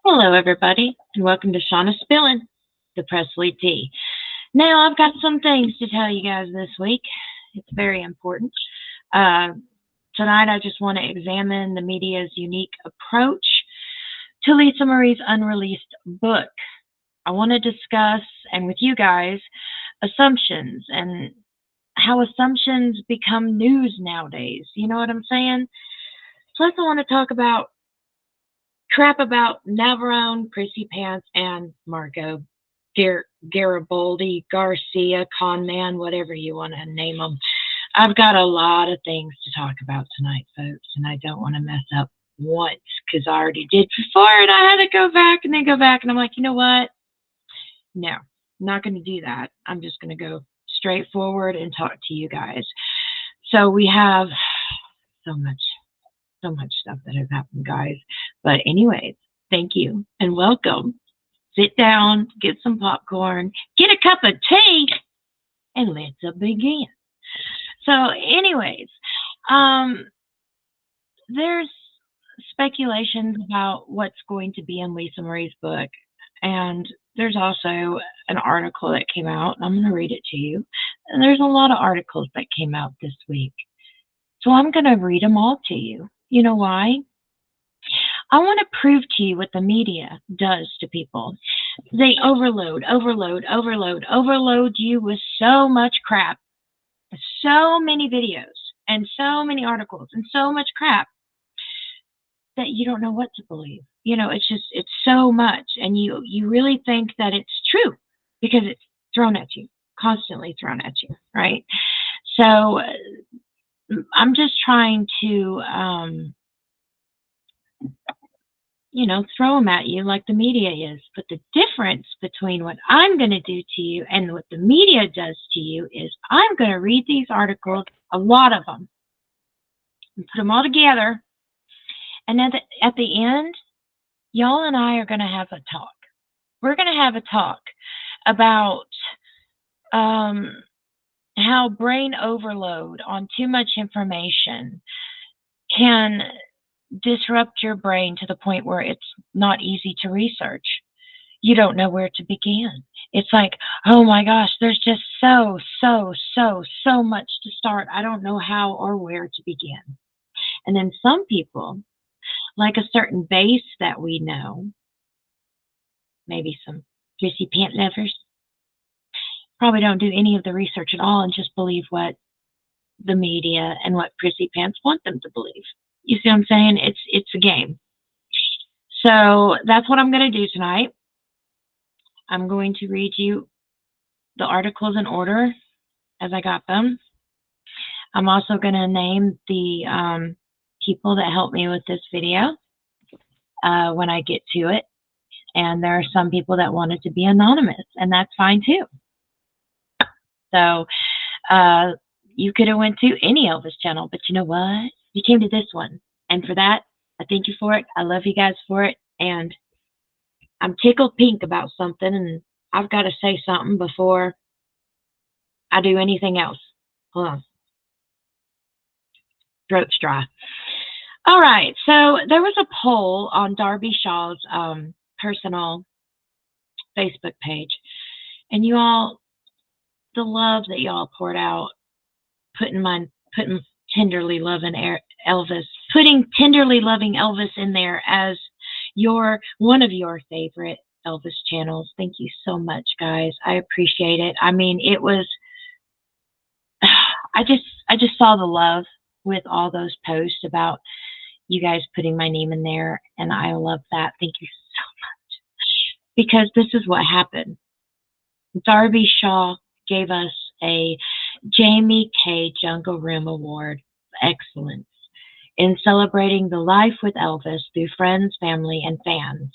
Hello, everybody, and welcome to Shawna Spillin', the Presley Tea. Now, I've got some things to tell you guys this week. It's very important. Uh, Tonight, I just want to examine the media's unique approach to Lisa Marie's unreleased book. I want to discuss, and with you guys, assumptions and how assumptions become news nowadays. You know what I'm saying? Plus, I want to talk about crap about Naverone, Prissy Pants, and Margot Garibaldi, Garcia, conman, whatever you want to name them. I've got a lot of things to talk about tonight, folks, and I don't want to mess up once because I already did before, and I had to go back and then go back, and I'm like, you know what? No, I'm not going to do that. I'm just going to go straight forward and talk to you guys. So we have so much stuff that has happened, guys. But anyways, thank you and welcome. Sit down, get some popcorn, get a cup of tea, and let's begin. So anyways, there's speculations about what's going to be in Lisa Marie's book. And there's also an article that came out. I'm going to read it to you. And there's a lot of articles that came out this week. So I'm going to read them all to you. You know why? I want to prove to you what the media does to people. They overload you with so much crap, so many videos, and so many articles, and so much crap that you don't know what to believe. You know, it's so much, and you really think that it's true because it's thrown at you, constantly thrown at you, right? So I'm just trying to, throw them at you like the media is. But the difference between what I'm going to do to you and what the media does to you is I'm going to read these articles, a lot of them, and put them all together. And at the end, y'all and I are going to have a talk. We're going to have a talk about how brain overload on too much information can disrupt your brain to the point where it's not easy to research. You don't know where to begin. It's like, oh my gosh, there's just so much to start. I don't know how or where to begin. And then some people, like a certain base that we know, maybe some Prissy Pant lovers, probably don't do any of the research at all and just believe what the media and what Prissy Pants want them to believe. You see what I'm saying? It's a game. So that's what I'm going to do tonight. I'm going to read you the articles in order as I got them. I'm also going to name the people that helped me with this video when I get to it. And there are some people that wanted to be anonymous, and that's fine too. So you could have went to any Elvis channel, but you know what? You came to this one. And for that, I thank you for it. I love you guys for it. And I'm tickled pink about something, and I've got to say something before I do anything else. Hold on. Throat's dry. All right. So there was a poll on Darby Shaw's personal Facebook page. And you all, the love that y'all poured out, putting tenderly loving Elvis, putting tenderly loving Elvis in there as one of your favorite Elvis channels. Thank you so much, guys. I appreciate it. I mean, it was, I just saw the love with all those posts about you guys putting my name in there, and I love that. Thank you so much. Because this is what happened. Darby Shaw gave us a Jamie K. Jungle Room Award for Excellence in celebrating the life with Elvis through friends, family, and fans.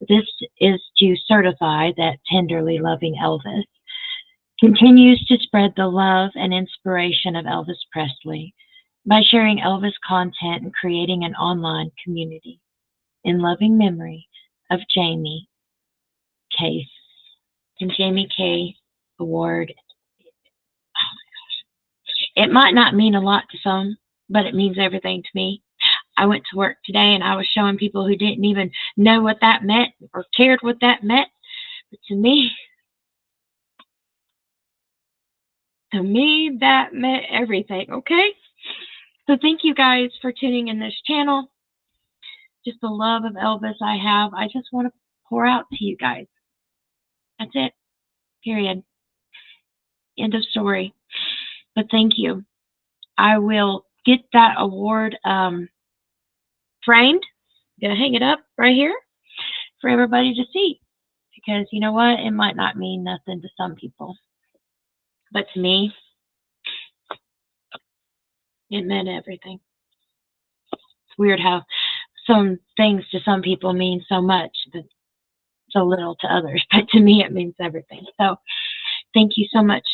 This is to certify that tenderly loving Elvis continues to spread the love and inspiration of Elvis Presley by sharing Elvis content and creating an online community in loving memory of Jamie K. And Jamie K. Award. Oh my gosh. It might not mean a lot to some, but it means everything to me. I went to work today and I was showing people who didn't even know what that meant or cared what that meant. But to me, that meant everything, okay? So thank you guys for tuning in this channel. Just the love of Elvis I have, I just want to pour out to you guys. That's it. Period. End of story. But thank you. I will get that award framed. I'm going to hang it up right here for everybody to see. Because you know what? It might not mean nothing to some people. But to me, it meant everything. It's weird how some things to some people mean so much, but so little to others. But to me, it means everything. So thank you so much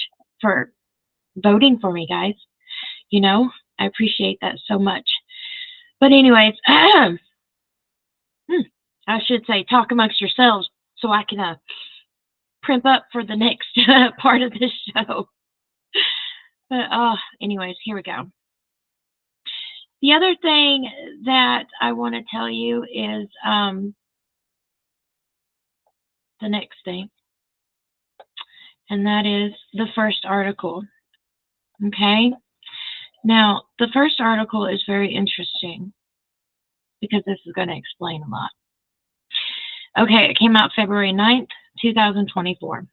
for voting for me, guys. You know, I appreciate that so much. But anyways, I should say talk amongst yourselves so I can primp up for the next part of this show. But anyways, here we go. The other thing that I want to tell you is the next thing, and that is the first article. Okay? Now, the first article is very interesting because this is going to explain a lot. Okay, it came out February 9th, 2024.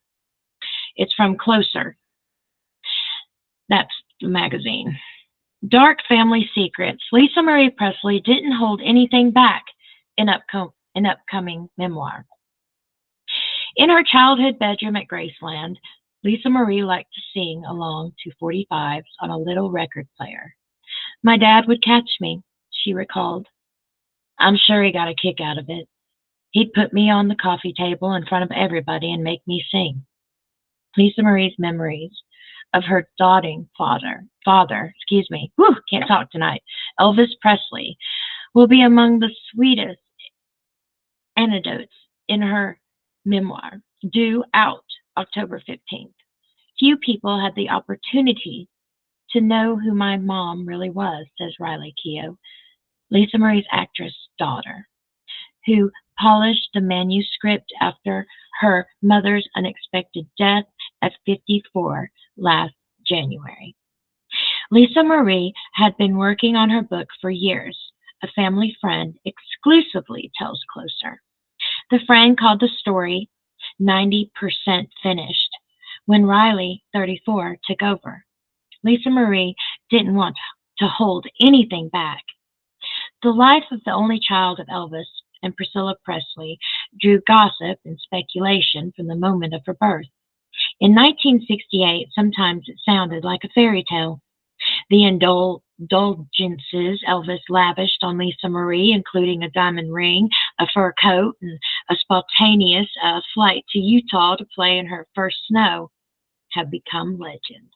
It's from Closer. That's the magazine. Dark Family Secrets. Lisa Marie Presley didn't hold anything back in upcoming memoir. In her childhood bedroom at Graceland, Lisa Marie liked to sing along to 45s on a little record player. My dad would catch me, she recalled. I'm sure he got a kick out of it. He'd put me on the coffee table in front of everybody and make me sing. Lisa Marie's memories of her doting father, can't talk tonight, Elvis Presley, will be among the sweetest anecdotes in her memoir, due out October 15th. Few people had the opportunity to know who my mom really was, says Riley Keough, Lisa Marie's actress daughter, who polished the manuscript after her mother's unexpected death at 54 last January. Lisa Marie had been working on her book for years, a family friend exclusively tells Closer. The friend called the story 90% finished when Riley, 34, took over. Lisa Marie didn't want to hold anything back. The life of the only child of Elvis and Priscilla Presley drew gossip and speculation from the moment of her birth. In 1968, sometimes it sounded like a fairy tale. The indulgences Elvis lavished on Lisa Marie, including a diamond ring, a fur coat, and a spontaneous flight to Utah to play in her first snow, have become legend.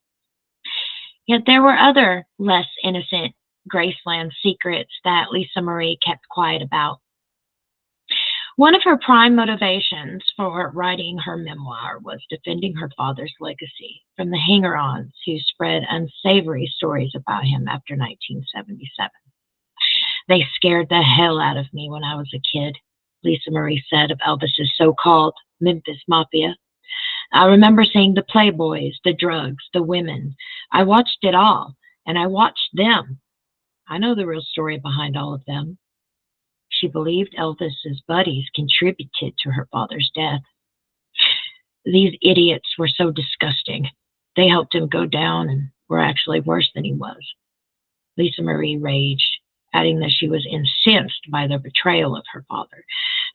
Yet there were other less innocent Graceland secrets that Lisa Marie kept quiet about. One of her prime motivations for writing her memoir was defending her father's legacy from the hanger-ons who spread unsavory stories about him after 1977. They scared the hell out of me when I was a kid, Lisa Marie said of Elvis's so-called Memphis Mafia. I remember seeing the Playboys, the drugs, the women. I watched it all, and I watched them. I know the real story behind all of them. She believed Elvis's buddies contributed to her father's death. These idiots were so disgusting. They helped him go down and were actually worse than he was. Lisa Marie raged, adding that she was incensed by the betrayal of her father.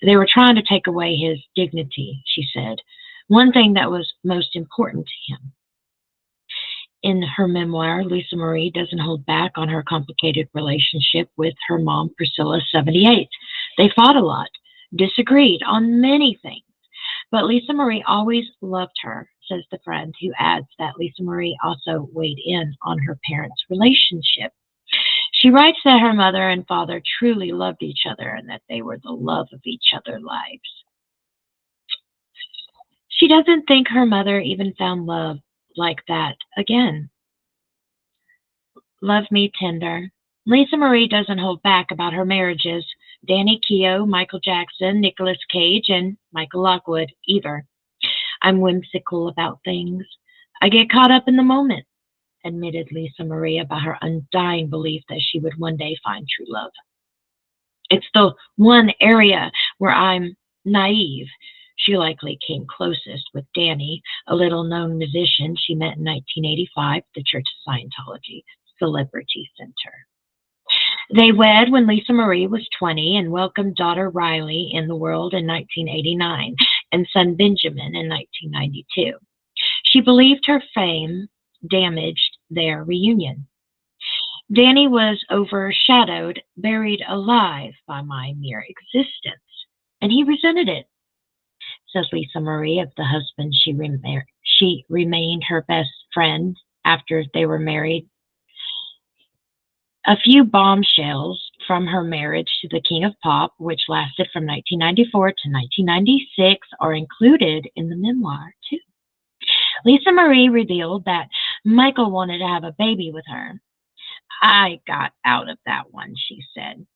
They were trying to take away his dignity, she said, one thing that was most important to him. In her memoir, Lisa Marie doesn't hold back on her complicated relationship with her mom, Priscilla, 78. They fought a lot, disagreed on many things, but Lisa Marie always loved her, says the friend, who adds that Lisa Marie also weighed in on her parents' relationship. She writes that her mother and father truly loved each other and that they were the love of each other's lives. She doesn't think her mother even found love like that again. Love me tender, Lisa Marie doesn't hold back about her marriages. Danny Keough, Michael Jackson, Nicolas Cage, and Michael Lockwood either. I'm whimsical about things. I get caught up in the moment, admitted Lisa Marie about her undying belief that she would one day find true love. It's the one area where I'm naive. She likely came closest with Danny, a little known musician she met in 1985 at the Church of Scientology Celebrity Center. They wed when Lisa Marie was 20 and welcomed daughter Riley in the world in 1989 and son Benjamin in 1992. She believed her fame damaged their reunion. Danny was overshadowed, buried alive by my mere existence, and he resented it, says Lisa Marie of the husband she remained her best friend after they were married. A few bombshells from her marriage to the King of Pop, which lasted from 1994 to 1996, are included in the memoir, too. Lisa Marie revealed that Michael wanted to have a baby with her. I got out of that one, she said.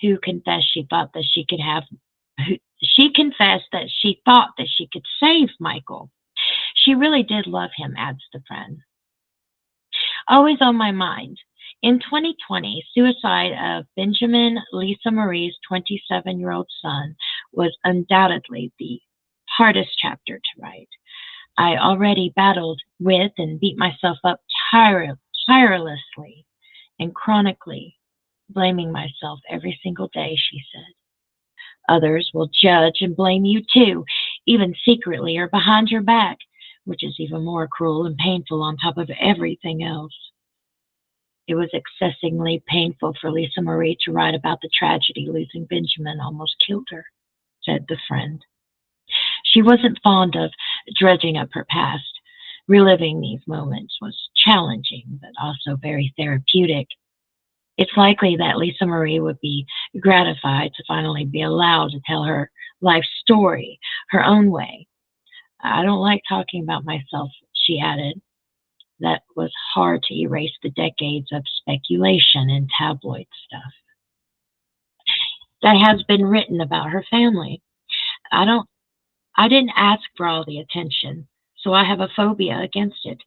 Who confessed she thought that she could have she confessed that she thought that she could save Michael. She really did love him, adds the friend. Always on my mind. In 2020, suicide of Benjamin, Lisa Marie's 27-year-old son, was undoubtedly the hardest chapter to write. I already battled with and beat myself up tirelessly and chronically, blaming myself every single day, she said. Others will judge and blame you too, even secretly or behind your back, which is even more cruel and painful on top of everything else. It was excessively painful for Lisa Marie to write about the tragedy losing Benjamin almost killed her, said the friend. She wasn't fond of dredging up her past. Reliving these moments was challenging, but also very therapeutic. It's likely that Lisa Marie would be gratified to finally be allowed to tell her life story her own way. I don't like talking about myself, she added. That was hard to erase the decades of speculation and tabloid stuff that has been written about her family. I don't I didn't ask for all the attention, so I have a phobia against it.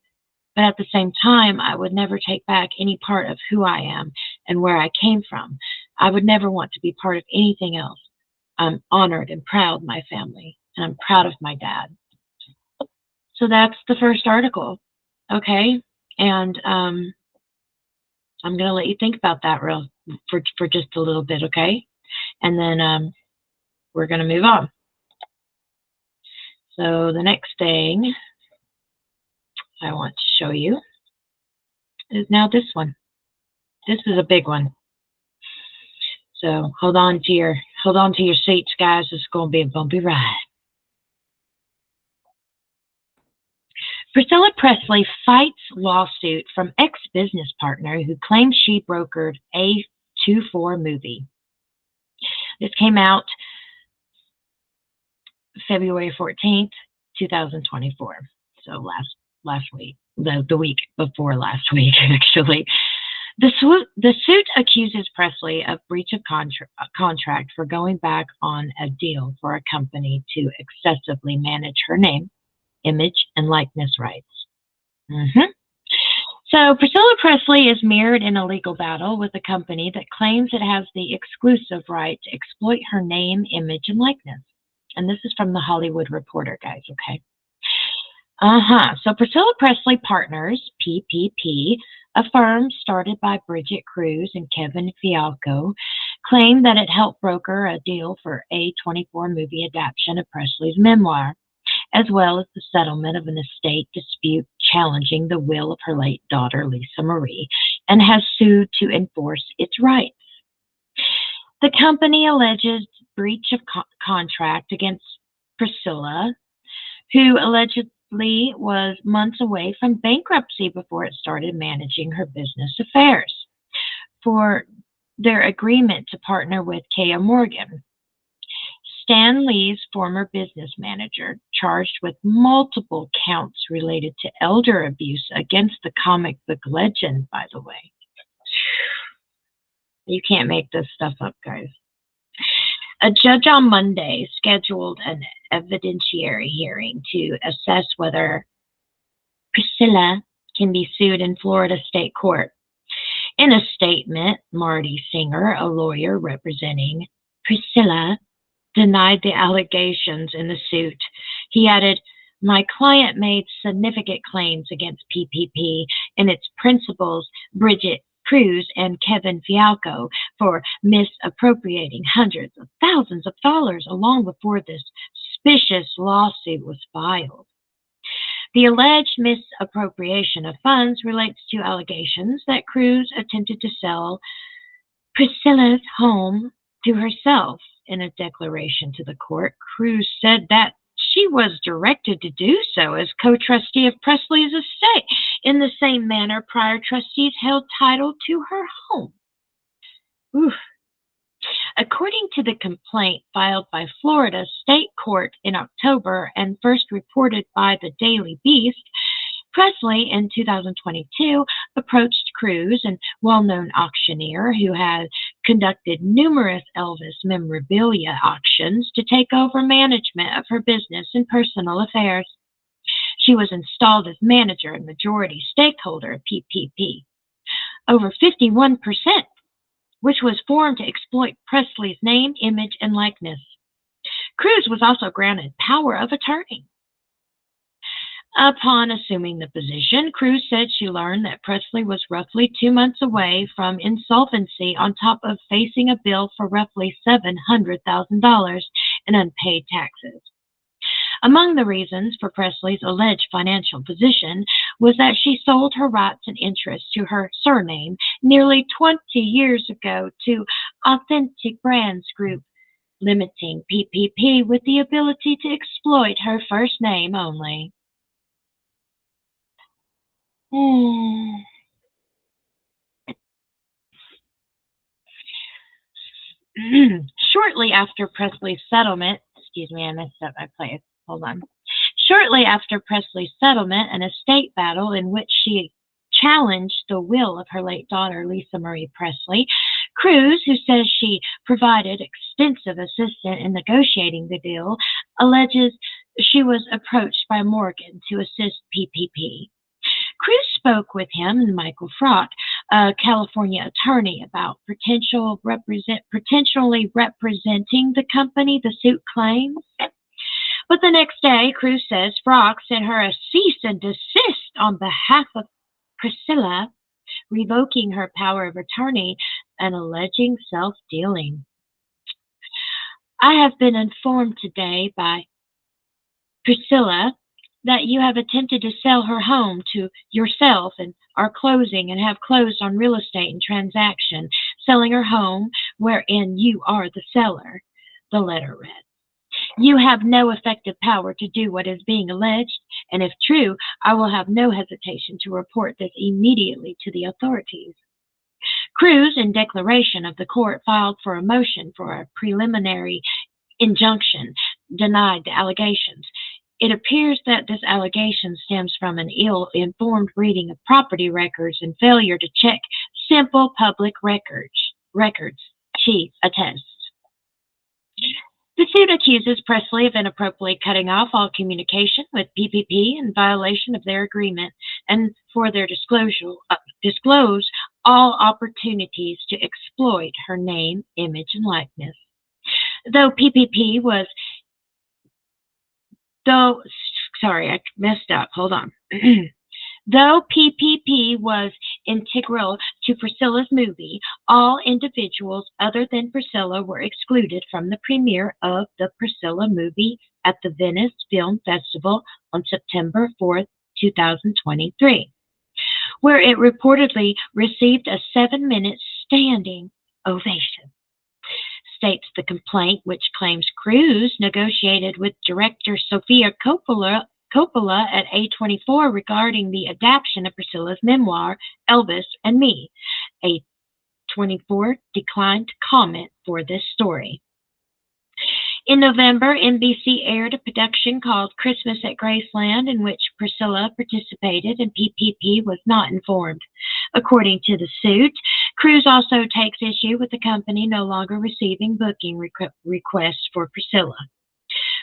But at the same time, I would never take back any part of who I am and where I came from. I would never want to be part of anything else. I'm honored and proud of my family, and I'm proud of my dad. So that's the first article, okay? And I'm going to let you think about that for just a little bit, okay? And then we're going to move on. So the next thing I want to show you is now this one. This is a big one. So hold on to your seats, guys. It's going to be a bumpy ride. Priscilla Presley fights lawsuit from ex-business partner who claims she brokered A24 movie. This came out February 14th, 2024. So last week, the week before last week, actually. The suit accuses Presley of breach of contract for going back on a deal for a company to excessively manage her name, image, and likeness rights. So Priscilla Presley is mired in a legal battle with a company that claims it has the exclusive right to exploit her name, image, and likeness. And this is from the Hollywood Reporter, guys, okay? So Priscilla Presley Partners, PPP, a firm started by Bridget Cruz and Kevin Fialco, claimed that it helped broker a deal for A24 movie adaptation of Presley's memoir, as well as the settlement of an estate dispute challenging the will of her late daughter, Lisa Marie, and has sued to enforce its rights. The company alleges breach of contract against Priscilla, who allegedly was months away from bankruptcy before it started managing her business affairs, for their agreement to partner with Kaya Morgan, Stan Lee's former business manager, charged with multiple counts related to elder abuse against the comic book legend, by the way. You can't make this stuff up, guys. A judge on Monday scheduled an evidentiary hearing to assess whether Priscilla can be sued in Florida state court. In a statement, Marty Singer, a lawyer representing Priscilla, denied the allegations in the suit. He added, "My client made significant claims against PPP and its principals, Bridget Cruz and Kevin Fialco, for misappropriating hundreds of thousands of dollars long before this suspicious lawsuit was filed." The alleged misappropriation of funds relates to allegations that Cruz attempted to sell Priscilla's home to herself. In a declaration to the court, Cruz said that she was directed to do so as co-trustee of Presley's estate. In the same manner, prior trustees held title to her home. Oof. According to the complaint filed by Florida State Court in October and first reported by the Daily Beast, Presley in 2022 approached Cruz, a well-known auctioneer who had conducted numerous Elvis memorabilia auctions, to take over management of her business and personal affairs. She was installed as manager and majority stakeholder of PPP. Over 51%, which was formed to exploit Presley's name, image, and likeness. Cruz was also granted power of attorney. Upon assuming the position, Cruz said she learned that Presley was roughly 2 months away from insolvency, on top of facing a bill for roughly $700,000 in unpaid taxes. Among the reasons for Presley's alleged financial position was that she sold her rights and interests to her surname nearly 20 years ago to Authentic Brands Group, limiting PPP with the ability to exploit her first name only. Shortly after Presley's settlement, excuse me, I messed up my place. Hold on. Shortly after Presley's settlement, an estate battle in which she challenged the will of her late daughter, Lisa Marie Presley, Cruz, who says she provided extensive assistance in negotiating the deal, alleges she was approached by Morgan to assist PPP. Cruz spoke with him and Michael Frock, a California attorney, about potentially representing the company the suit claims. But the next day, Cruz says Frock sent her a cease and desist on behalf of Priscilla, revoking her power of attorney and alleging self-dealing. "I have been informed today by Priscilla that you have attempted to sell her home to yourself and are closing and have closed on real estate and transaction, selling her home wherein you are the seller," the letter read. "You have no effective power to do what is being alleged, and if true, I will have no hesitation to report this immediately to the authorities." Cruz, in declaration of the court, filed for a motion for a preliminary injunction, denied the allegations. It appears that this allegation stems from an ill-informed reading of property records and failure to check simple public records, she attests. The suit accuses Presley of inappropriately cutting off all communication with PPP in violation of their agreement, and for their disclose all opportunities to exploit her name, image, and likeness. Though PPP was Though PPP was integral to Priscilla's movie, all individuals other than Priscilla were excluded from the premiere of the Priscilla movie at the Venice Film Festival on September 4th, 2023, where it reportedly received a 7-minute standing ovation. States the complaint, which claims Cruz negotiated with director Sofia Coppola at A24 regarding the adaptation of Priscilla's memoir, Elvis and Me. A24 declined to comment for this story. In November, NBC aired a production called Christmas at Graceland, in which Priscilla participated and PPP was not informed. According to the suit, Cruz also takes issue with the company no longer receiving booking requests for Priscilla.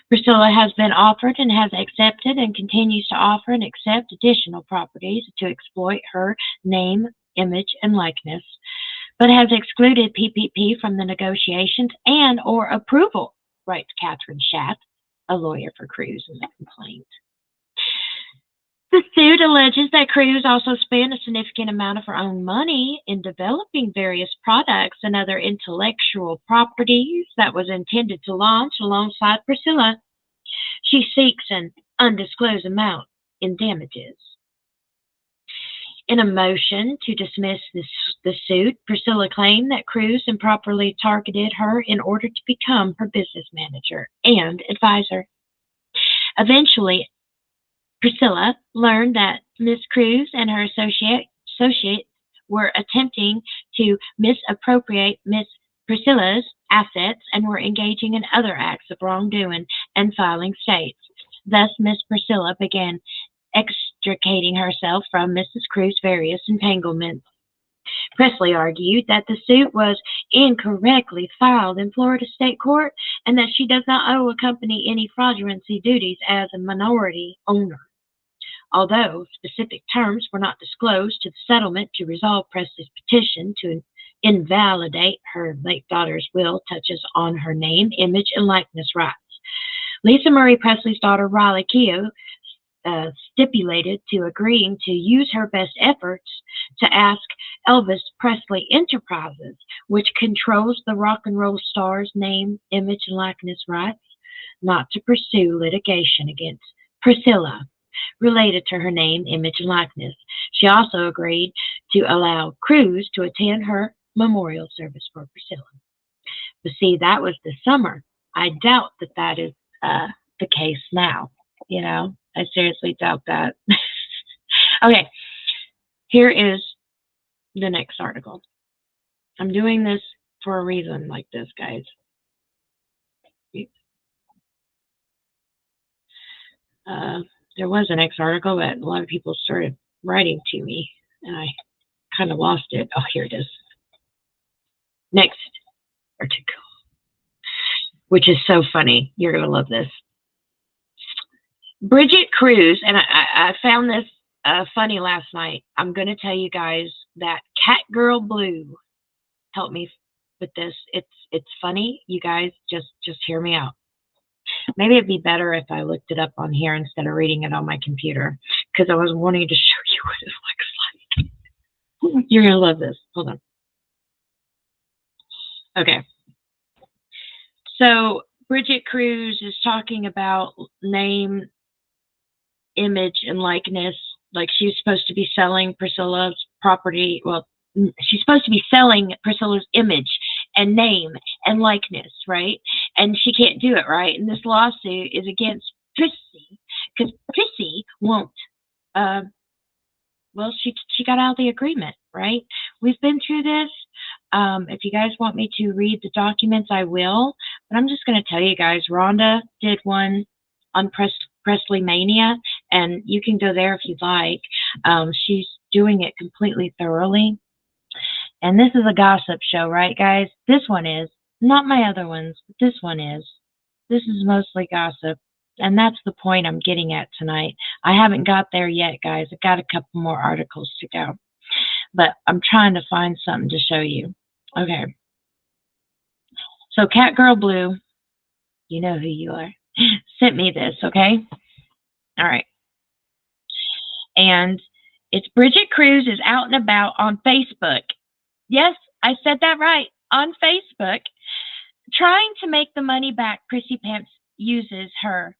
Priscilla has been offered and has accepted and continues to offer and accept additional properties to exploit her name, image, and likeness, but has excluded PPP from the negotiations and or approval, writes Catherine Schaff, a lawyer for Cruz in the complaint. The suit alleges that Cruz also spent a significant amount of her own money in developing various products and other intellectual properties that was intended to launch alongside Priscilla. She seeks an undisclosed amount in damages. In a motion to dismiss the suit, Priscilla claimed that Cruz improperly targeted her in order to become her business manager and advisor. Eventually, Priscilla learned that Miss Cruz and her associates were attempting to misappropriate Miss Priscilla's assets and were engaging in other acts of wrongdoing and filing states. Thus, Miss Priscilla began extricating herself from Mrs. Cruz's various entanglements. Presley argued that the suit was incorrectly filed in Florida State Court and that she does not owe a company any fraudulency duties as a minority owner. Although specific terms were not disclosed to the settlement to resolve Presley's petition to invalidate her late daughter's will touches on her name, image, and likeness rights. Lisa Marie Presley's daughter, Riley Keough, stipulated to agreeing to use her best efforts to ask Elvis Presley Enterprises, which controls the rock and roll star's name, image, and likeness rights, not to pursue litigation against Priscilla related to her name, image, and likeness. She also agreed to allow Cruz to attend her memorial service for Priscilla. But see, that was this summer. I doubt that that is the case now. You know, I seriously doubt that. Okay, here is the next article. I'm doing this for a reason like this, guys. There was an next article, but a lot of people started writing to me, and I kind of lost it. Oh, here it is. Next article, which is so funny. You're going to love this. Bridget Cruz, and I found this funny last night. I'm going to tell you guys that Catgirl Blue helped me with this. It's funny. You guys just hear me out. Maybe it'd be better if I looked it up on here instead of reading it on my computer, because I was wanting to show you what it looks like. You're going to love this. Hold on. Okay. So Bridget Cruz is talking about name, image, and likeness. Like, she's supposed to be selling Priscilla's property. Well, she's supposed to be selling Priscilla's image and name and likeness, right? And she can't do it, right? And this lawsuit is against Prissy, because Prissy won't, well, she got out of the agreement, right? We've been through this. If you guys want me to read the documents, I will. But I'm just going to tell you guys, Rhonda did one on Presley Mania, and you can go there if you'd like. She's doing it completely thoroughly. And this is a gossip show, right, guys? This one is. Not my other ones, but this one is. This is mostly gossip. And that's the point I'm getting at tonight. I haven't got there yet, guys. I've got a couple more articles to go. But I'm trying to find something to show you. Okay. So Catgirl Blue, you know who you are, sent me this, okay? All right. And it's Bridget Cruz is out and about on Facebook. Yes, I said that right. On Facebook, trying to make the money back Prissy Pants uses her.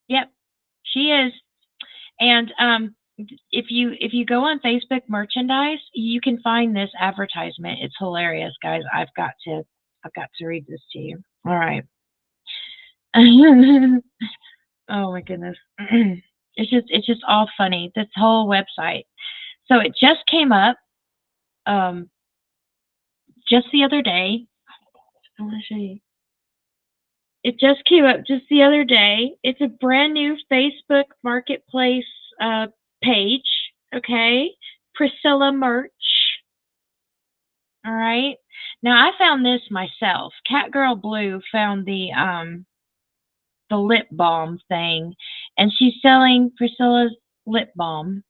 Yep, she is. And if you go on Facebook merchandise, you can find this advertisement. It's hilarious, guys. I've got to read this to you. All right. Oh my goodness. It's just all funny. This whole website. So it just came up just the other day. I want to show you. It just came up just the other day. It's a brand new Facebook Marketplace page. Okay. Priscilla merch. All right. Now I found this myself. Catgirl Blue found the lip balm thing, and she's selling Priscilla's lip balm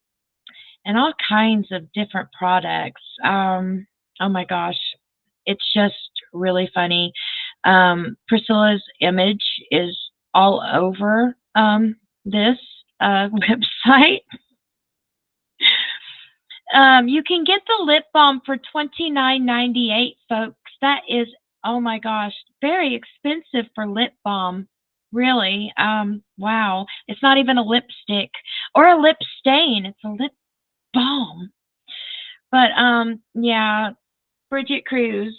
and all kinds of different products. Oh my gosh, it's just really funny. Priscilla's image is all over this website. You can get the lip balm for $29.98, folks. That is, oh my gosh, very expensive for lip balm. Really. Wow. It's not even a lipstick or a lip stain. It's a lip balm. But yeah, Bridget Cruz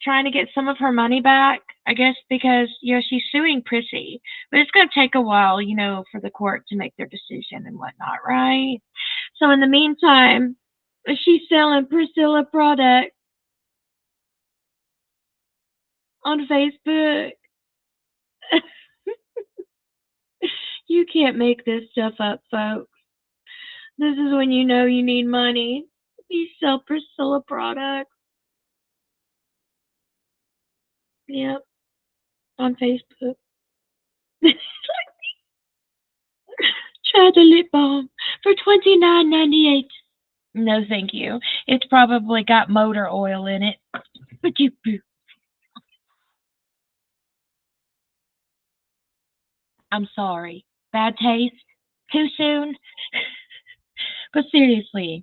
trying to get some of her money back, I guess, because she's suing Prissy. But it's going to take a while, for the court to make their decision and whatnot, right? So in the meantime, she's selling Priscilla product on Facebook. You can't make this stuff up, folks. This is when you know you need money. You sell Priscilla products. Yep, on Facebook. Try the lip balm for $29.98. No, thank you. It's probably got motor oil in it. I'm sorry. Bad taste? Too soon? But seriously,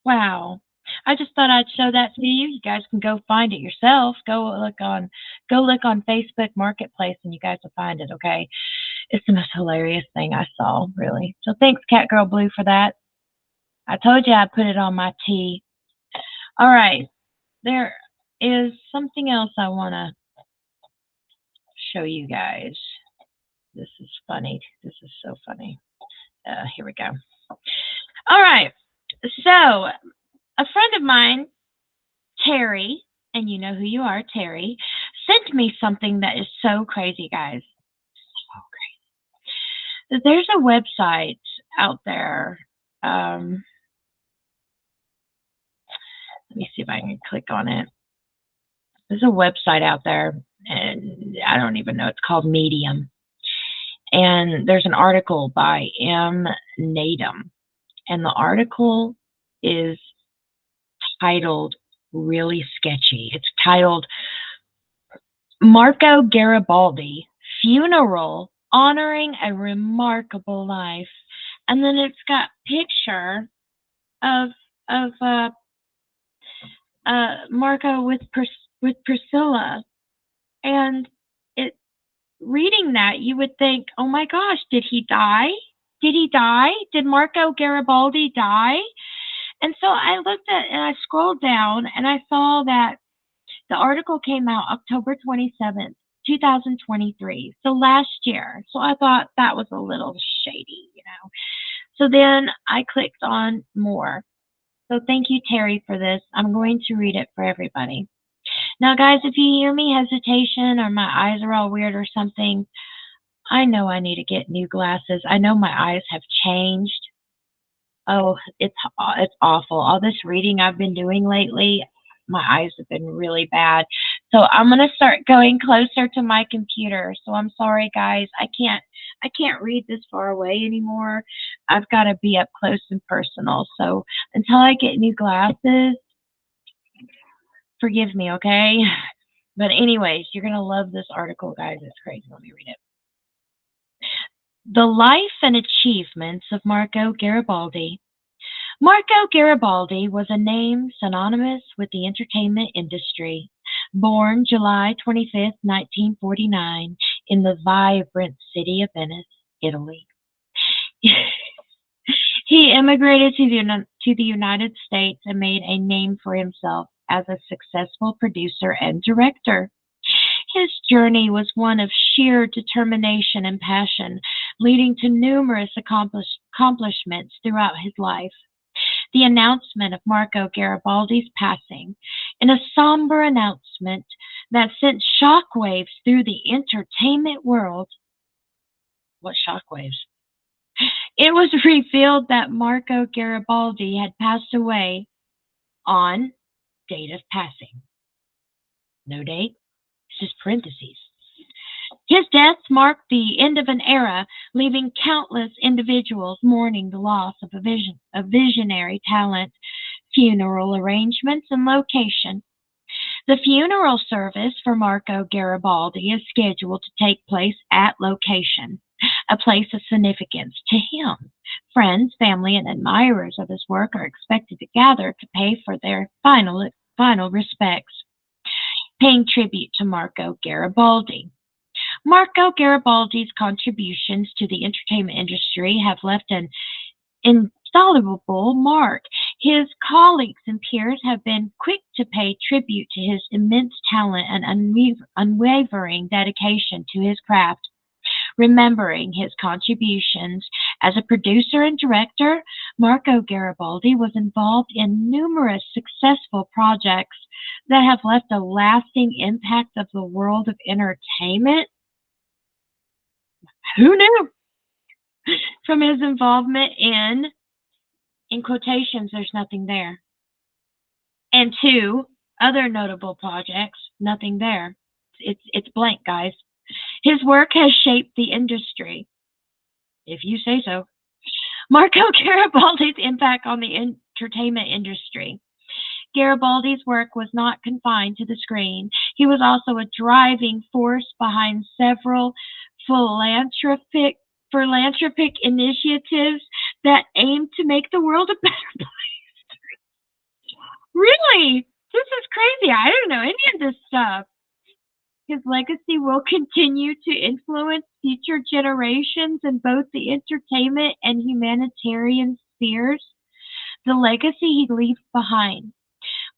wow. I just thought I'd show that to you. You guys can go find it yourself. Go look on Facebook Marketplace and you guys will find it, okay? It's the most hilarious thing I saw, really. So thanks, Catgirl Blue, for that. I told you I'd put it on my tea. All right. There is something else I want to show you guys. This is funny. This is so funny. Here we go. All right. So, a friend of mine, Terry, and you know who you are, Terry, sent me something that is so crazy, guys. So crazy. There's a website out there. Let me see if I can click on it. There's a website out there, and I don't even know. It's called Medium. And there's an article by M. Nadum. And the article is titled really sketchy. It's titled Marco Garibaldi Funeral Honoring a Remarkable Life. And then it's got picture of Marco with Priscilla. And reading that, you would think, oh my gosh, did he die? Did he die? Did Marco Garibaldi die? And so I looked at and I scrolled down and I saw that the article came out October 27th, 2023. So last year. So I thought that was a little shady, So then I clicked on more. So thank you, Terry, for this. I'm going to read it for everybody. Now, guys, if you hear me hesitation or my eyes are all weird or something, I know I need to get new glasses. I know my eyes have changed. Oh, it's awful. All this reading I've been doing lately, my eyes have been really bad. So I'm going to start going closer to my computer. So I'm sorry, guys. I can't read this far away anymore. I've got to be up close and personal. So until I get new glasses, forgive me, okay? But anyways, you're going to love this article, guys. It's crazy. Let me read it. The life and achievements of Marco Garibaldi. Marco Garibaldi was a name synonymous with the entertainment industry. Born July 25th, 1949, in the vibrant city of Venice, Italy. He immigrated to the United States and made a name for himself as a successful producer and director. His journey was one of sheer determination and passion, leading to numerous accomplishments throughout his life. The announcement of Marco Garibaldi's passing, in a somber announcement that sent shockwaves through the entertainment world. What shockwaves? It was revealed that Marco Garibaldi had passed away on date of passing. No date, just parentheses. His death marked the end of an era, leaving countless individuals mourning the loss of a visionary talent, funeral arrangements, and location. The funeral service for Marco Garibaldi is scheduled to take place at location, a place of significance to him. Friends, family, and admirers of his work are expected to gather to pay for their final respects, paying tribute to Marco Garibaldi. Marco Garibaldi's contributions to the entertainment industry have left an indelible mark. His colleagues and peers have been quick to pay tribute to his immense talent and unwavering dedication to his craft. Remembering his contributions as a producer and director, Marco Garibaldi was involved in numerous successful projects that have left a lasting impact of the world of entertainment. Who knew? From his involvement in quotations, there's nothing there. And two other notable projects, nothing there. It's blank, guys. His work has shaped the industry, if you say so. Marco Garibaldi's impact on the entertainment industry. Garibaldi's work was not confined to the screen. He was also a driving force behind several philanthropic initiatives that aim to make the world a better place. Really? This is crazy. I don't know any of this stuff. His legacy will continue to influence future generations in both the entertainment and humanitarian spheres. The legacy he leaves behind.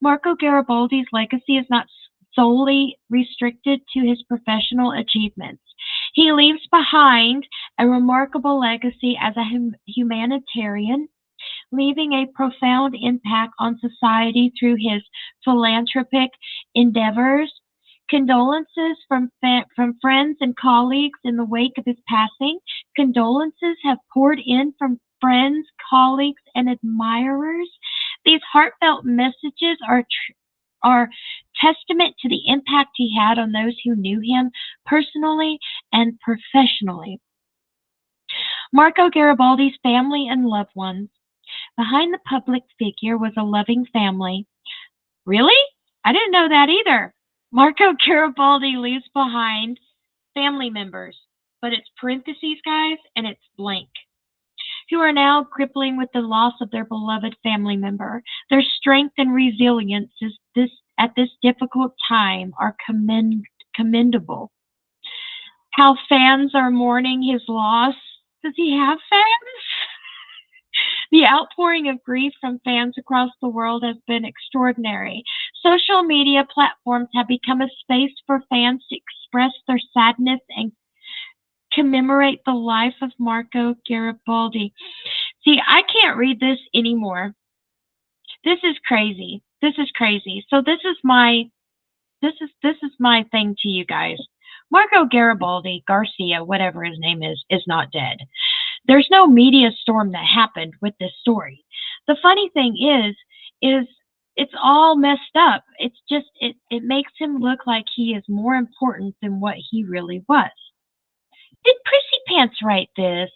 Marco Garibaldi's legacy is not solely restricted to his professional achievements. He leaves behind a remarkable legacy as a humanitarian, leaving a profound impact on society through his philanthropic endeavors. Condolences from friends and colleagues in the wake of his passing. Condolences have poured in from friends, colleagues, and admirers. These heartfelt messages are testament to the impact he had on those who knew him personally and professionally. Marco Garibaldi's family and loved ones. Behind the public figure was a loving family. Really? I didn't know that either. Marco Garibaldi leaves behind family members, but it's parentheses, guys, and it's blank, who are now crippling with the loss of their beloved family member. Their strength and resilience at this difficult time are commendable. How fans are mourning his loss. Does he have fans? The outpouring of grief from fans across the world has been extraordinary. Social media platforms have become a space for fans to express their sadness and commemorate the life of Marco Garibaldi. See, I can't read this anymore. This is crazy. This is crazy. So this is my thing to you guys. Marco Garibaldi, Garcia, whatever his name is not dead. There's no media storm that happened with this story. The funny thing is it's all messed up. It's just it makes him look like he is more important than what he really was. Did Prissy Pants write this?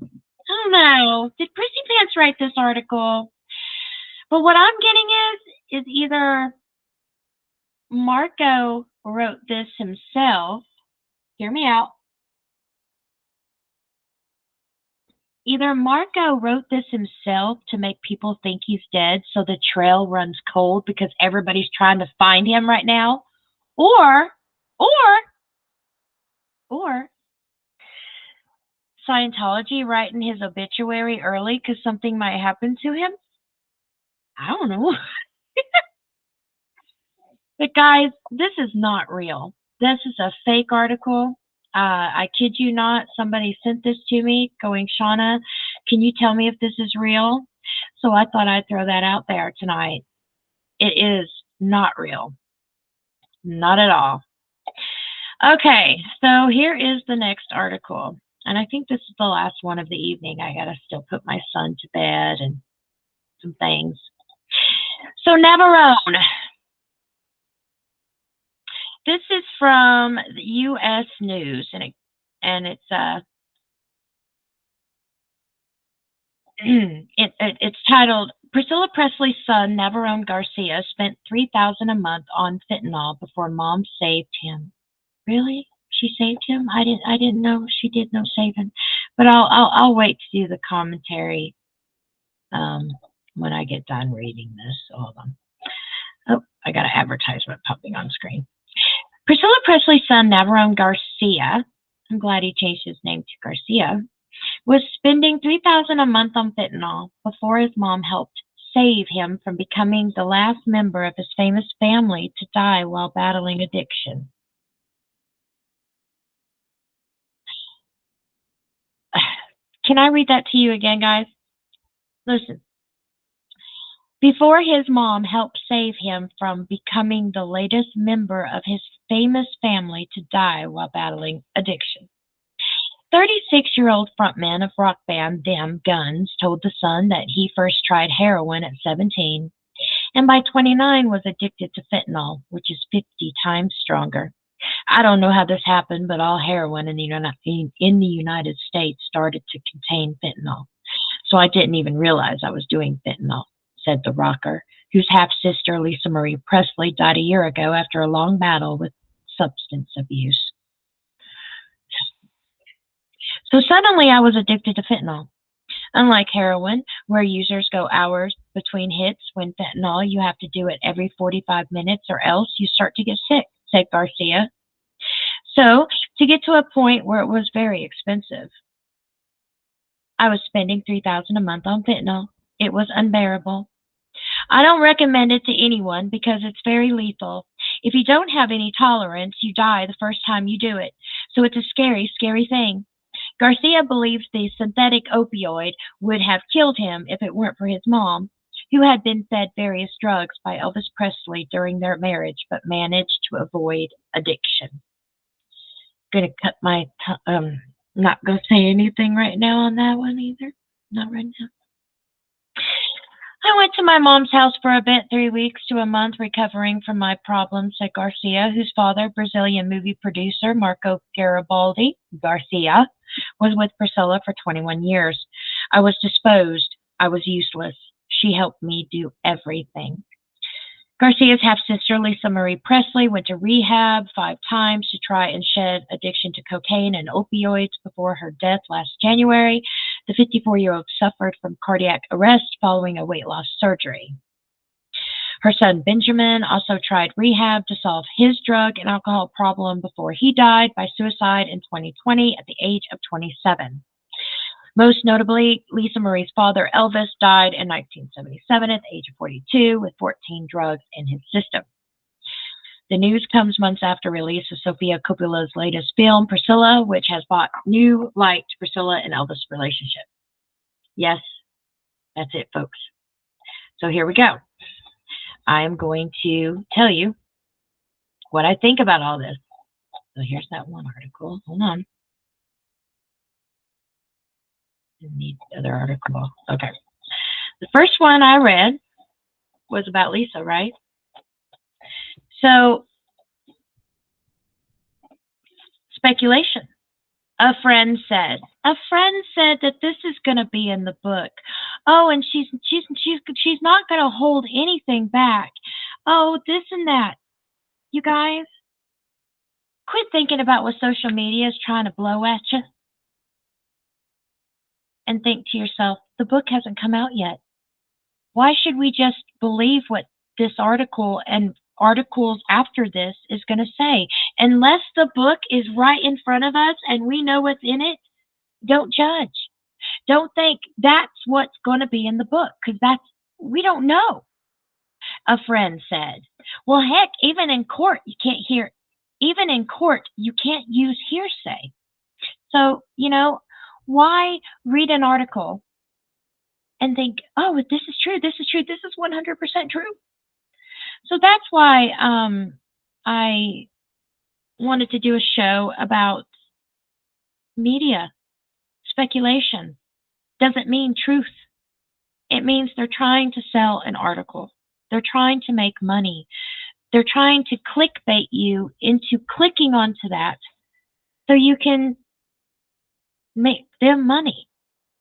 I don't know. Did Prissy Pants write this article? But what I'm getting is either Marco wrote this himself. Hear me out. Either Marco wrote this himself to make people think he's dead, so the trail runs cold because everybody's trying to find him right now, or Scientology writing his obituary early because something might happen to him. I don't know. But guys, this is not real. This is a fake article. I kid you not, somebody sent this to me going, Shawna, can you tell me if this is real? So I thought I'd throw that out there tonight. It is not real. Not at all. Okay, so here is the next article. And I think this is the last one of the evening. I gotta still put my son to bed and some things. So Navarone. This is from the U.S. News, and it's titled Priscilla Presley's son Naverone Garcia spent 3,000 a month on fentanyl before mom saved him. Really? She saved him? I didn't know she did no saving. But I'll wait to do the commentary um, when I get done reading this. So hold on. Oh, I got an advertisement popping on screen. Priscilla Presley's son Naverone Garcia, I'm glad he changed his name to Garcia, was spending 3,000 a month on fentanyl before his mom helped save him from becoming the last member of his famous family to die while battling addiction. Can I read that to you again, guys? Listen. Before his mom helped save him from becoming the latest member of his famous family to die while battling addiction. 36-year-old frontman of rock band Them Guns told The Sun that he first tried heroin at 17 and by 29 was addicted to fentanyl, which is 50 times stronger. I don't know how this happened, but all heroin in the United States started to contain fentanyl. So I didn't even realize I was doing fentanyl, said the rocker, whose half-sister Lisa Marie Presley died a year ago after a long battle with substance abuse. So suddenly I was addicted to fentanyl. Unlike heroin, where users go hours between hits, when fentanyl, you have to do it every 45 minutes or else you start to get sick, said Garcia. So, to get to a point where it was very expensive, I was spending 3,000 a month on fentanyl. It was unbearable. I don't recommend it to anyone because it's very lethal. If you don't have any tolerance, you die the first time you do it. So it's a scary, scary thing. Garcia believes the synthetic opioid would have killed him if it weren't for his mom, who had been fed various drugs by Elvis Presley during their marriage but managed to avoid addiction. Gonna cut my, not gonna say anything right now on that one either. Not right now. I went to my mom's house for a bit, 3 weeks to a month, recovering from my problems, said Garcia, whose father, Brazilian movie producer Marco Garibaldi Garcia, was with Priscilla for 21 years. I was disposed. I was useless. She helped me do everything. Garcia's half-sister, Lisa Marie Presley, went to rehab 5 times to try and shed addiction to cocaine and opioids before her death last January. The 54-year-old suffered from cardiac arrest following a weight loss surgery. Her son, Benjamin, also tried rehab to solve his drug and alcohol problem before he died by suicide in 2020 at the age of 27. Most notably, Lisa Marie's father, Elvis, died in 1977 at the age of 42 with 14 drugs in his system. The news comes months after release of Sofia Coppola's latest film, Priscilla, which has brought new light to Priscilla and Elvis' relationship. Yes, that's it, folks. So here we go. I am going to tell you what I think about all this. So here's that one article. Hold on. Need the other article. Okay. The first one I read was about Lisa, right? So, speculation. A friend said that this is going to be in the book. Oh, and she's not going to hold anything back. Oh, this and that. You guys, quit thinking about what social media is trying to blow at you. And think to yourself, the book hasn't come out yet. Why should we just believe what this article and articles after this is going to say? Unless the book is right in front of us and we know what's in it, don't judge. Don't think that's what's going to be in the book, because we don't know. A friend said, well, heck, even in court, you can't use hearsay. So, why read an article and think, oh, this is true, this is 100% true. So that's why I wanted to do a show about media speculation. Doesn't mean truth. It means they're trying to sell an article. They're trying to make money. They're trying to clickbait you into clicking onto that so you can make them money.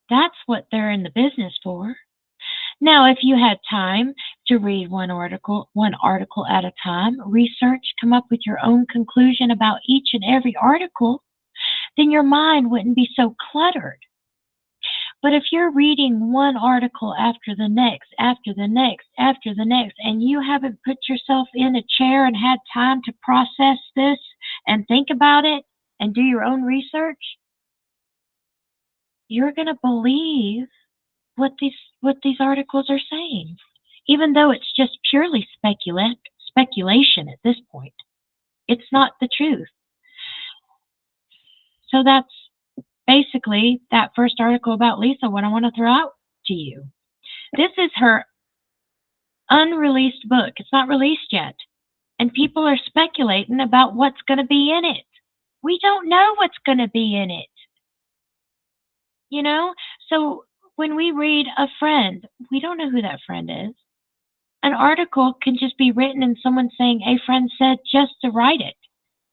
That's what they're in the business for. Now, if you had time to read one article at a time, research, come up with your own conclusion about each and every article, then your mind wouldn't be so cluttered. But if you're reading one article after the next, after the next, after the next, and you haven't put yourself in a chair and had time to process this and think about it and do your own research, you're going to believe what these articles are saying, even though it's just purely speculation at this point. It's not the truth. So that's basically that first article about Lisa, what I want to throw out to you. This is her unreleased book. It's not released yet. And people are speculating about what's going to be in it. We don't know what's going to be in it. You know? So when we read a friend, we don't know who that friend is. An article can just be written and someone saying, a friend said, just to write it.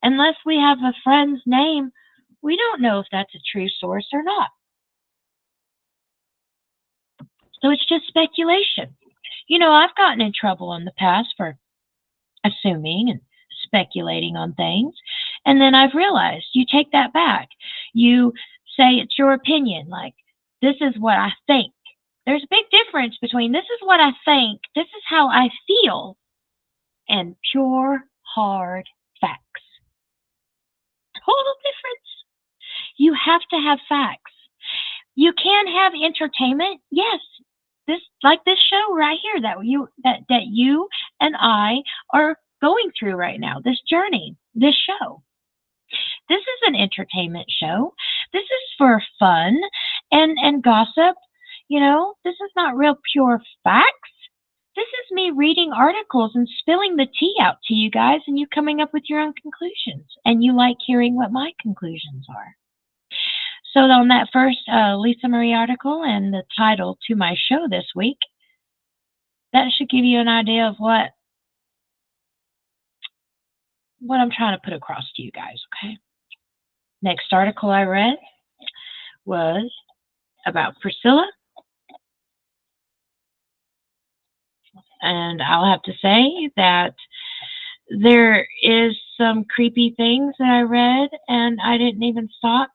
Unless we have a friend's name, we don't know if that's a true source or not. So it's just speculation. You know, I've gotten in trouble in the past for assuming and speculating on things. And then I've realized you take that back. You say it's your opinion, like, this is what I think. There's a big difference between this is what I think, this is how I feel, and pure, hard facts. Total difference. You have to have facts. You can have entertainment, yes. This, like this show right here that you and I are going through right now, this journey, this show. This is an entertainment show. This is for fun and gossip. You know, this is not real pure facts. This is me reading articles and spilling the tea out to you guys and you coming up with your own conclusions. And you like hearing what my conclusions are. So on that first Lisa Marie article and the title to my show this week, that should give you an idea of what I'm trying to put across to you guys, okay? Next article I read was about Priscilla. And I'll have to say that there is some creepy things that I read and I didn't even stop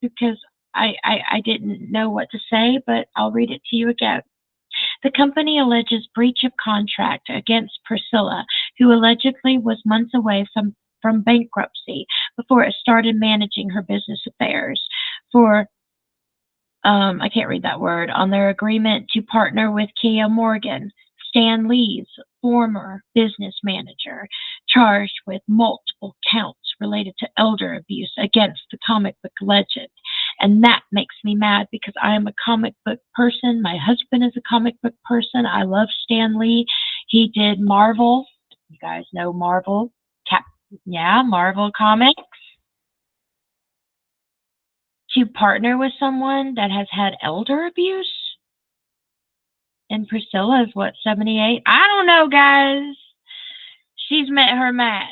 because I didn't know what to say, but I'll read it to you again. The company alleges breach of contract against Priscilla, who allegedly was months away from bankruptcy before it started managing her business affairs for, I can't read that word, on their agreement to partner with Kia Morgan, Stan Lee's former business manager, charged with multiple counts related to elder abuse against the comic book legend. And that makes me mad because I am a comic book person. My husband is a comic book person. I love Stan Lee. He did Marvel. You guys know Marvel. Marvel Comics. To partner with someone that has had elder abuse? And Priscilla is what, 78? I don't know, guys. She's met her match.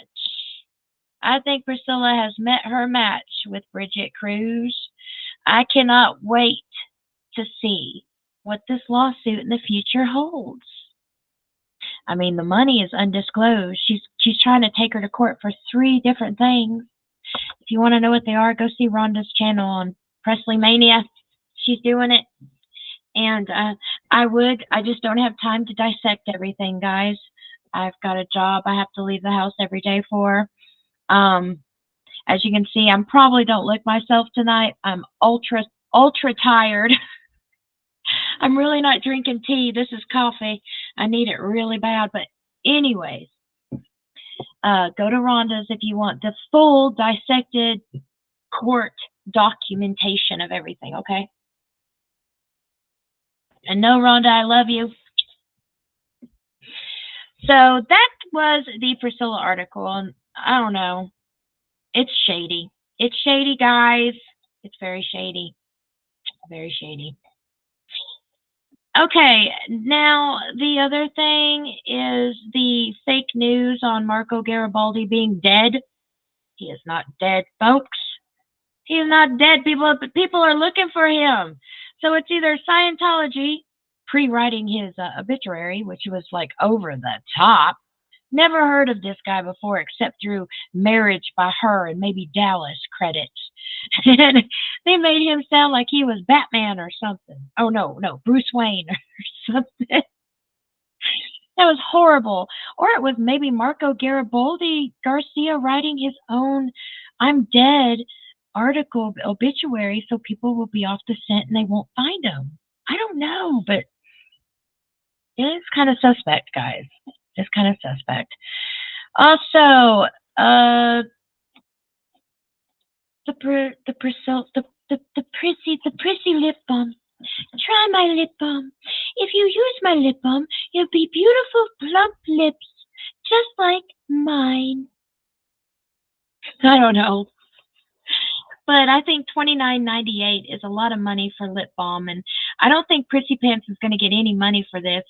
I think Priscilla has met her match with Bridget Cruz. I cannot wait to see what this lawsuit in the future holds. I mean, the money is undisclosed. She's trying to take her to court for 3 different things. If you want to know what they are, go see Rhonda's channel on Presley Mania. She's doing it. And I just don't have time to dissect everything, guys. I've got a job I have to leave the house every day for. As you can see, I probably don't look myself tonight. I'm ultra tired. I'm really not drinking tea. This is coffee. I need it really bad. But anyways, go to Rhonda's if you want the full dissected court documentation of everything, okay? And no, Rhonda, I love you. So that was the Priscilla article, and I don't know. It's shady. It's shady, guys. It's very shady. Very shady. Okay, now the other thing is the fake news on Marco Garibaldi being dead. He is not dead, folks. He is not dead. People are looking for him. So it's either Scientology pre-writing his obituary, which was like over the top. Never heard of this guy before except through Marriage by Her and maybe Dallas credits. And they made him sound like he was Batman or something. Oh, no, Bruce Wayne or something. That was horrible. Or it was maybe Marco Garibaldi Garcia writing his own I'm dead article obituary so people will be off the scent and they won't find him. I don't know, but it's kind of suspect, guys. It's kind of suspect. Also, the Prissy lip balm. Try my lip balm. If you use my lip balm, you'll be beautiful, plump lips, just like mine. I don't know. But I think $29.98 is a lot of money for lip balm, and I don't think Prissy Pants is going to get any money for this.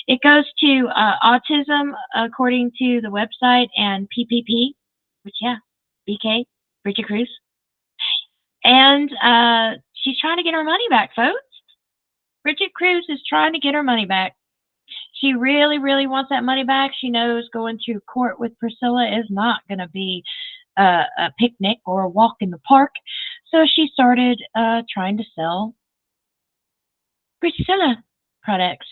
It goes to autism, according to the website, and PPP, which, yeah, BK, Bridget Cruz. And she's trying to get her money back, folks. Bridget Cruz is trying to get her money back. She really, really wants that money back. She knows going to court with Priscilla is not going to be a picnic or a walk in the park. So she started trying to sell Priscilla products,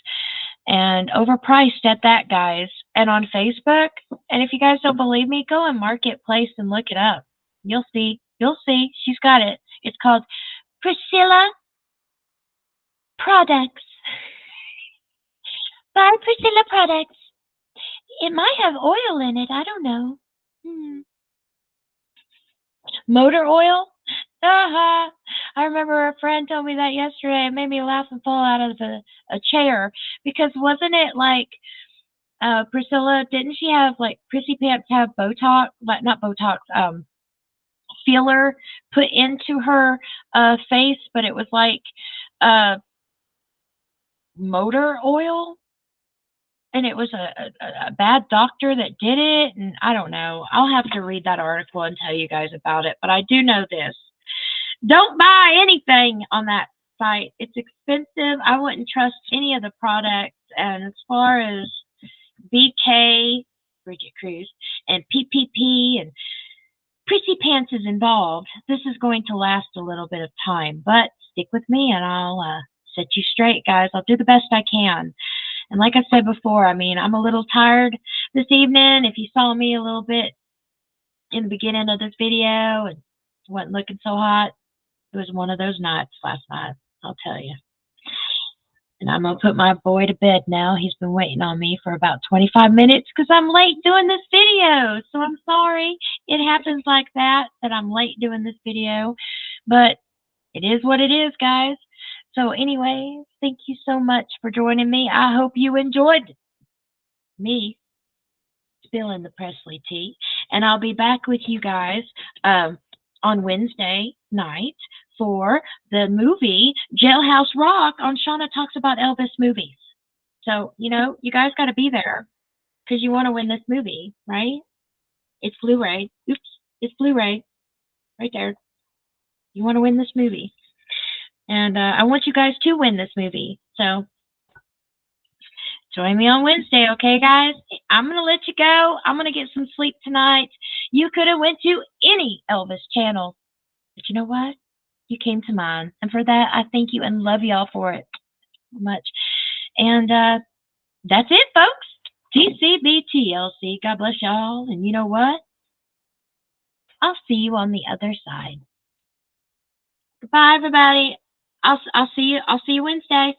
and overpriced at that, guys. And on Facebook, and if you guys don't believe me, go on Marketplace and look it up. You'll see. You'll see. She's got it. It's called Priscilla Products. Buy Priscilla Products. It might have oil in it. I don't know. Motor oil? I remember a friend told me that yesterday. It made me laugh and fall out of a chair, because wasn't it like Priscilla, didn't she have, like, Prissy Pants have Botox, like, not Botox, filler put into her face, but it was like motor oil, and it was a bad doctor that did it, and I don't know. I'll have to read that article and tell you guys about it, but I do know this. Don't buy anything on that site. It's expensive. I wouldn't trust any of the products, and as far as BK, Bridget Cruz, and PPP, and Prissy Pants is involved, this is going to last a little bit of time, but stick with me and I'll set you straight, guys. I'll do the best I can. And like I said before, I mean, I'm a little tired this evening. If you saw me a little bit in the beginning of this video and wasn't looking so hot, it was one of those nights last night, I'll tell you. And I'm going to put my boy to bed now. He's been waiting on me for about 25 minutes because I'm late doing this video. So I'm sorry. It happens like that I'm late doing this video. But it is what it is, guys. So anyway, thank you so much for joining me. I hope you enjoyed me spilling the Presley tea. And I'll be back with you guys on Wednesday night for the movie Jailhouse Rock on Shawna Talks About Elvis Movies. So, you know, you guys got to be there because you want to win this movie, right? It's Blu-ray. Oops, it's Blu-ray right there. You want to win this movie. And I want you guys to win this movie. So join me on Wednesday, okay, guys? I'm going to let you go. I'm going to get some sleep tonight. You could have went to any Elvis channel. But you know what? You came to mine. And for that, I thank you and love y'all for it so much. And that's it, folks. TCBTLC. God bless y'all. And you know what? I'll see you on the other side. Goodbye, everybody. I'll see you Wednesday.